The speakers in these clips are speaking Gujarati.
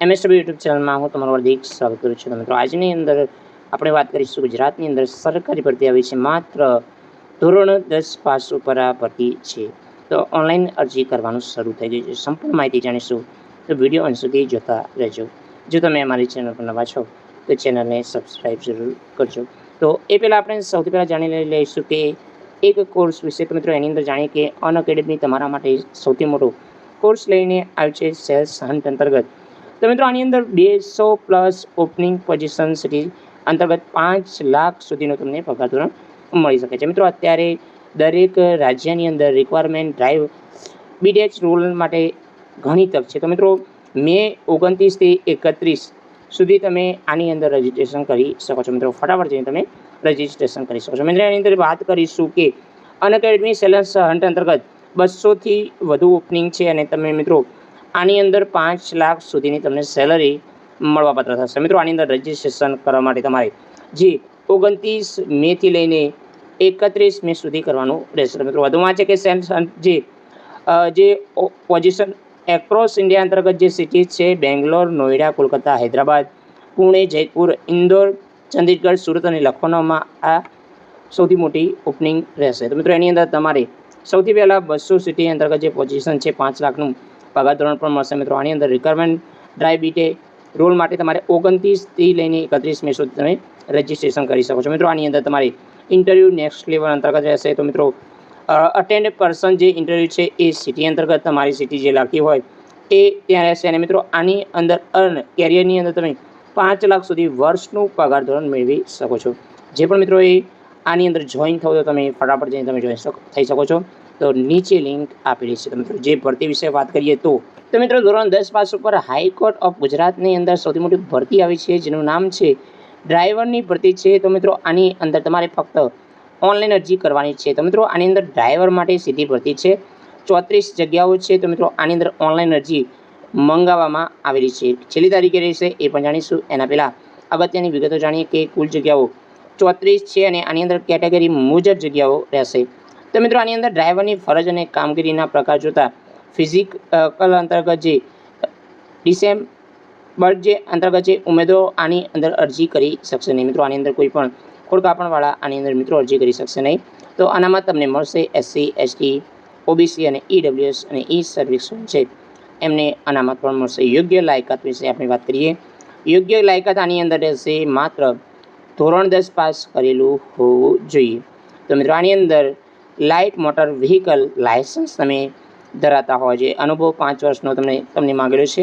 MSW યુટ્યુબ ચેનલમાં હું તમારું હાર્દિક સ્વાગત કરું છું. મિત્રો આજની અંદર આપણે વાત કરીશું ગુજરાતની અંદર સરકારી ભરતી આવી છે. માત્ર ધોરણ 10 પાસ ઉપર આ ભરતી છે. તો ઓનલાઈન અરજી કરવાનું શરૂ થઈ ગયું છે. સંપૂર્ણ માહિતી જાણીશું, તો વિડીયો અંત સુધી જોતા રહેજો. જો તમે અમારી ચેનલ પર નવા છો તો ચેનલને સબસ્ક્રાઈબ જરૂર કરજો. તો એ પહેલાં આપણે સૌથી પહેલાં જાણી લઈશું કે એક કોર્સ વિશે. તો મિત્રો એની અંદર જાણીએ કે અનએકેડમી તમારા માટે સૌથી મોટો કોર્સ લઈને આવ્યું છે સેલ્સ હન્ટ અંતર્ગત. તો મિત્રો આની અંદર 200+ ઓપનિંગ પોઝિશન સિટી અંતર્ગત 5 લાખ સુધીનો તમને પગાર ધોરણ મળી શકે છે. મિત્રો અત્યારે દરેક રાજ્યની અંદર રિક્વાયરમેન્ટ ડ્રાઈવ બીડેચ રોલ માટે ઘણી તક છે. તો મિત્રો મે 29 થી 31 સુધી તમે આની અંદર રજિસ્ટ્રેશન કરી શકો છો. મિત્રો ફટાફટ જઈને તમે રજિસ્ટ્રેશન કરી શકો છો. મિત્રો એની અંદર વાત કરીશું કે અનએકેડમી સેલ્સ હન્ટ અંતર્ગત 200થી વધુ ઓપનિંગ છે અને તમે મિત્રો આની અંદર 5 લાખ સુધીની તમને સેલરી મળવાપાત્ર થશે. મિત્રો આની અંદર રજિસ્ટ્રેશન કરવા માટે તમારે જે 29 મેથી લઈને 31 મે સુધી કરવાનું રહેશે. મિત્રો વધુમાં છે કે સેલ્સ જે પોઝિશન એક્રોસ ઇન્ડિયા અંતર્ગત જે સિટી છે બેંગ્લોર, નોઈડા, કોલકાતા, હૈદરાબાદ, પુણે, જયપુર, ઇન્દોર, ચંદીગઢ, સુરત અને લખનૌમાં આ સૌથી મોટી ઓપનિંગ રહેશે. તો મિત્રો એની અંદર તમારે સૌથી પહેલાં 200 સિટી અંતર્ગત જે પોઝિશન છે 5 લાખનું પગાર ધોરણ પણ મળશે. મિત્રો આની અંદર રિક્વાયરમેન્ટ ડ્રાઈવ બીટે રોલ માટે તમારે 29 થી લઈને 31 મે સુધી તમે રજિસ્ટ્રેશન કરી શકો છો. મિત્રો આની અંદર તમારે ઇન્ટરવ્યૂ નેક્સ્ટ લેવલ અંતર્ગત રહેશે. તો મિત્રો અટેન્ડ પર્સન જે ઇન્ટરવ્યૂ છે એ સિટી અંતર્ગત તમારી સિટી જે લખી હોય એ ત્યાં રહેશે. અને મિત્રો આની અંદર કેરિયરની અંદર તમે 5 લાખ સુધી વર્ષનું પગાર ધોરણ મેળવી શકો છો. જે પણ મિત્રો એ આની અંદર જોઈન થવો તો તમે ફટાફટ જઈને તમે જોઈન થઈ શકો છો. તો નીચે લિંક આપેલી છે. તો મિત્રો જે ભરતી વિશે વાત કરીએ તો મિત્રો ધોરણ 10 પાસ ઉપર હાઈકોર્ટ ઓફ ગુજરાતની અંદર સૌથી મોટી ભરતી આવી છે જેનું નામ છે ડ્રાઈવરની ભરતી છે. તો મિત્રો આની અંદર તમારે ફક્ત ઓનલાઈન અરજી કરવાની છે. તો મિત્રો આની અંદર ડ્રાઈવર માટે સીધી ભરતી છે. 34 જગ્યાઓ છે. તો મિત્રો આની અંદર ઓનલાઈન અરજી મંગાવવામાં આવેલી છે. છેલ્લી તારીખે રહેશે એ પણ જાણીશું. એના પહેલાં અગત્યની વિગતો જાણીએ કે કુલ જગ્યાઓ 34 છે અને આની અંદર કેટેગરી મુજબ જગ્યાઓ રહેશે. તો મિત્રો આની અંદર ડ્રાઈવરની ફરજ અને કામગીરીના પ્રકાર જોતા ફિઝિકલ અંતર્ગત જે ડિસેમ્બર્ડ જે અંતર્ગત જે ઉમેદવારો આની અંદર અરજી કરી શકશે નહીં. મિત્રો આની અંદર કોઈ પણ ખોડકાપણવાળા આની અંદર મિત્રો અરજી કરી શકશે નહીં. તો આનામાં તમને મળશે SC, ST, OBC અને EWS અને સર્વિસ છે એમને અનામત પણ મળશે. યોગ્ય લાયકાત વિશે આપણે વાત કરીએ. યોગ્ય લાયકાત આની અંદર રહેશે માત્ર ધોરણ 10 પાસ કરેલું હોવું જોઈએ. તો મિત્રો આની અંદર લાઇટ મોટર વ્હીકલ લાયસન્સ તમે ધરાવતા હોય છે. અનુભવ 5 વર્ષનો તમને માંગેલો છે.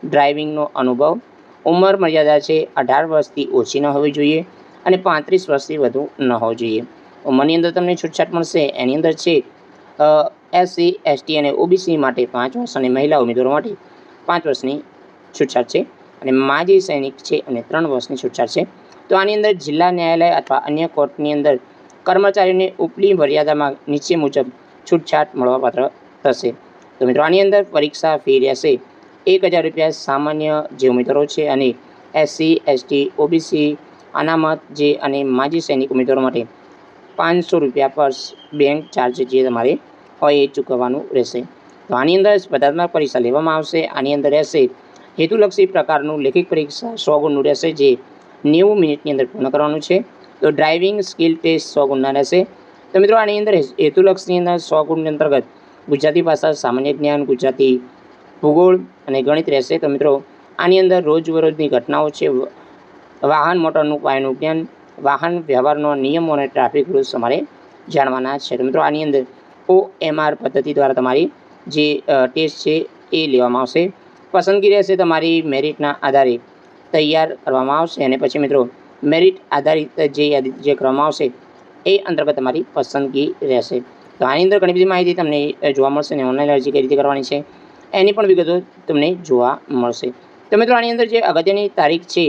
ડ્રાઇવિંગનો અનુભવ. ઉંમર મર્યાદા છે 18 વર્ષથી ઓછી ન હોવી જોઈએ અને 35 વર્ષથી વધુ ન હોવી જોઈએ. ઉંમરની અંદર તમને છૂટછાટ મળશે. એની અંદર છે SC, ST અને OBC માટે 5 વર્ષ અને મહિલા ઉમેદવારો માટે 5 વર્ષની છૂટછાટ છે અને માજી સૈનિક છે અને 3 વર્ષની છૂટછાટ છે. તો આની અંદર જિલ્લા ન્યાયાલય અથવા અન્ય કોર્ટની અંદર કર્મચારીઓને ઉપલી મર્યાદામાં નીચે મુજબ છૂટછાટ મળવાપાત્ર થશે. તો મિત્રો આની અંદર પરીક્ષા ફી રહેશે 1000 રૂપિયા સામાન્ય જે ઉમેદવારો છે અને SC, ST, OBC અનામત જે અને માજી સૈનિક ઉમેદવારો માટે 500 રૂપિયા પર બેંક ચાર્જ જે તમારે હોય એ ચૂકવવાનું રહેશે. તો આની અંદર સ્પર્ધાત્મક પરીક્ષા લેવામાં આવશે. આની અંદર રહેશે હેતુલક્ષી પ્રકારનું લેખિત પરીક્ષા 100 ગુણનું રહેશે જે 90 મિનિટની અંદર પૂર્ણ કરવાનું છે. તો ડ્રાઇવિંગ સ્કિલ ટેસ્ટ 100 ગુણના રહેશે. તો મિત્રો આની અંદર હેતુલક્ષની અંદર 100 ગુણની અંતર્ગત ગુજરાતી ભાષા, સામાન્ય જ્ઞાન, ગુજરાતી ભૂગોળ અને ગણિત રહેશે. તો મિત્રો આની અંદર રોજબરોજની ઘટનાઓ છે, વાહન મોટરનું પાયાનું જ્ઞાન, વાહન વ્યવહારનો નિયમો અને ટ્રાફિક રૂલ્સ તમારે જાણવાના છે. તો મિત્રો આની અંદર OMR પદ્ધતિ દ્વારા તમારી જે ટેસ્ટ છે એ લેવામાં આવશે. પસંદગી રહેશે તમારી મેરિટના આધારે તૈયાર કરવામાં આવશે અને પછી મિત્રો મેરિટ આધારિત જે કરવામાં આવશે એ અંતર્ગત તમારી પસંદગી રહેશે. તો આની અંદર ઘણી બધી માહિતી તમને જોવા મળશે અને ઓનલાઈન અરજી કઈ રીતે કરવાની છે એની પણ વિગતો તમને જોવા મળશે. તો મિત્રો આની અંદર જે અગત્યની તારીખ છે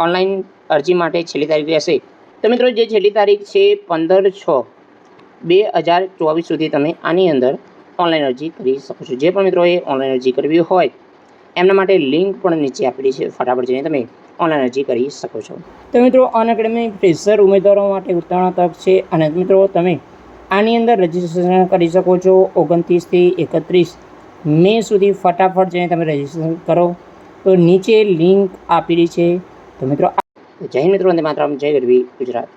ઓનલાઈન અરજી માટે છેલ્લી તારીખ રહેશે. તો મિત્રો જે છેલ્લી તારીખ છે 15/6/2024 સુધી તમે આની અંદર ઓનલાઈન અરજી કરી શકો છો. જે પણ મિત્રોએ ઓનલાઈન અરજી કરવી હોય એમના માટે લિંક પણ નીચે આપેલી છે. ફટાફટ જઈને તમે ઓનલાઈન અરજી કરી શકો છો. તો મિત્રો અનએકેડમી ફ્રેશર ઉમેદવારો માટે ઉત્તમ તક છે અને મિત્રો તમે આની અંદર રજિસ્ટ્રેશન કરી શકો છો 29 થી 31 મે સુધી. ફટાફટ જઈને તમે રજિસ્ટ્રેશન કરો તો નીચે લિંક આપેલી છે. તો મિત્રો જય હિન્દ મિત્રો, વંદે માતરમ, જય ગરવી ગુજરાત.